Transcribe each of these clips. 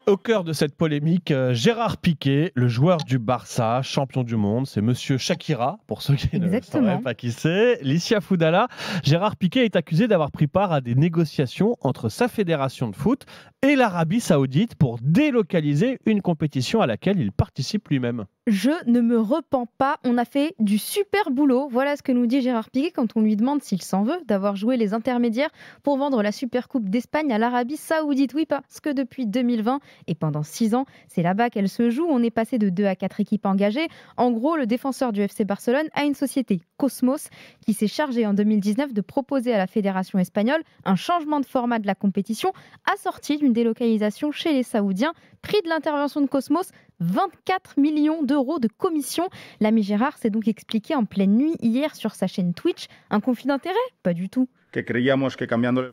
Au cœur de cette polémique, Gérard Piqué, le joueur du Barça, champion du monde, c'est Monsieur Shakira, pour ceux qui ne sauraient Exactement. pas qui c'est. Licia Foudala, Gérard Piqué est accusé d'avoir pris part à des négociations entre sa fédération de foot et l'Arabie Saoudite pour délocaliser une compétition à laquelle il participe lui-même. Je ne me repens pas, on a fait du super boulot. Voilà ce que nous dit Gérard Piqué quand on lui demande s'il s'en veut d'avoir joué les intermédiaires pour vendre la Supercoupe d'Espagne à l'Arabie Saoudite. Oui, parce que depuis 2020 et pendant 6 ans, c'est là-bas qu'elle se joue. On est passé de 2 à 4 équipes engagées. En gros, le défenseur du FC Barcelone a une société, Cosmos, qui s'est chargée en 2019 de proposer à la fédération espagnole un changement de format de la compétition assorti d'une délocalisation chez les Saoudiens. Prix de l'intervention de Cosmos, 24 millions d'euros de commission. L'ami Gérard s'est donc expliqué en pleine nuit hier sur sa chaîne Twitch. Un conflit d'intérêt? Pas du tout.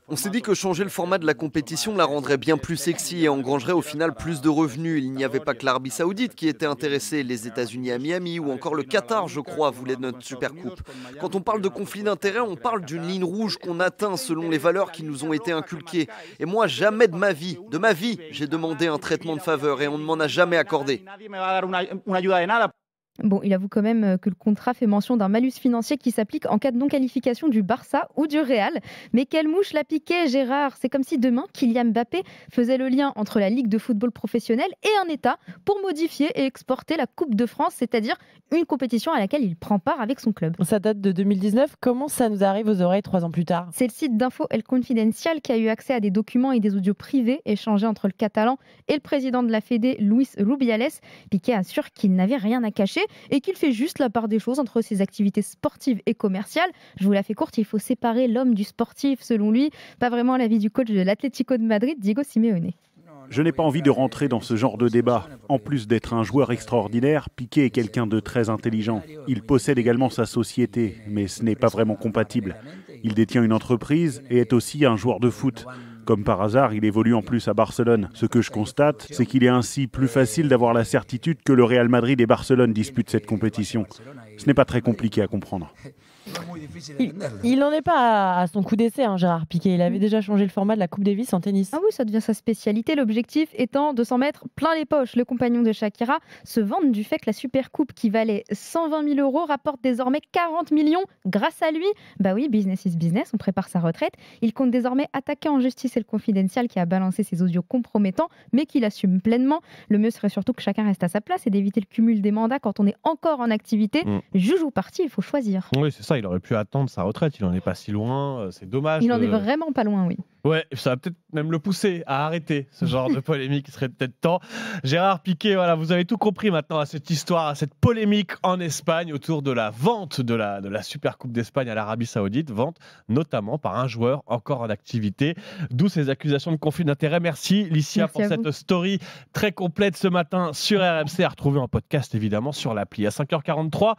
On s'est dit que changer le format de la compétition la rendrait bien plus sexy et engrangerait au final plus de revenus. Il n'y avait pas que l'Arabie Saoudite qui était intéressée, les États-Unis à Miami ou encore le Qatar, je crois, voulaient notre Supercoupe. Quand on parle de conflit d'intérêts, on parle d'une ligne rouge qu'on atteint selon les valeurs qui nous ont été inculquées. Et moi, jamais de ma vie, j'ai demandé un traitement de faveur et on ne m'en a jamais accordé. Bon, il avoue quand même que le contrat fait mention d'un malus financier qui s'applique en cas de non-qualification du Barça ou du Real. Mais quelle mouche l'a piqué, Gérard? C'est comme si demain, Kylian Mbappé faisait le lien entre la Ligue de football professionnel et un État pour modifier et exporter la Coupe de France, c'est-à-dire une compétition à laquelle il prend part avec son club. Ça date de 2019. Comment ça nous arrive aux oreilles 3 ans plus tard? C'est le site d'info El Confidencial qui a eu accès à des documents et des audios privés échangés entre le Catalan et le président de la Fédé, Luis Rubiales. Piqué assure qu'il n'avait rien à cacher et qu'il fait juste la part des choses entre ses activités sportives et commerciales. Je vous la fais courte, il faut séparer l'homme du sportif selon lui. Pas vraiment l'avis du coach de l'Atlético de Madrid, Diego Simeone. Je n'ai pas envie de rentrer dans ce genre de débat. En plus d'être un joueur extraordinaire, Piqué est quelqu'un de très intelligent. Il possède également sa société, mais ce n'est pas vraiment compatible. Il détient une entreprise et est aussi un joueur de foot. Comme par hasard, il évolue en plus à Barcelone. Ce que je constate, c'est qu'il est ainsi plus facile d'avoir la certitude que le Real Madrid et Barcelone disputent cette compétition. Ce n'est pas très compliqué à comprendre. Il n'en est pas à son coup d'essai, Gérard Piqué. Il avait déjà changé le format de la Coupe Davis en tennis. Ah oui, ça devient sa spécialité. L'objectif étant de s'en mettre plein les poches. Le compagnon de Shakira se vante du fait que la Supercoupe qui valait 120 000 euros rapporte désormais 40 millions grâce à lui. Bah oui, business is business, on prépare sa retraite. Il compte désormais attaquer en justice El Confidencial qui a balancé ses audios compromettants, mais qu'il assume pleinement. Le mieux serait surtout que chacun reste à sa place et d'éviter le cumul des mandats quand on est encore en activité. Juge ou parti, il faut choisir. Oui, c'est ça, il aurait pu attendre sa retraite, il n'en est pas si loin, c'est dommage. Il en est vraiment pas loin, oui. Ouais, ça va peut-être même le pousser à arrêter ce genre de polémique, il serait peut-être temps. Gérard Piqué, voilà, vous avez tout compris maintenant à cette histoire, à cette polémique en Espagne autour de la vente de la Supercoupe d'Espagne à l'Arabie Saoudite, vente notamment par un joueur encore en activité, d'où ces accusations de conflit d'intérêts. Merci Licia pour cette story très complète ce matin sur RMC, à retrouver en podcast évidemment sur l'appli. À 5h43,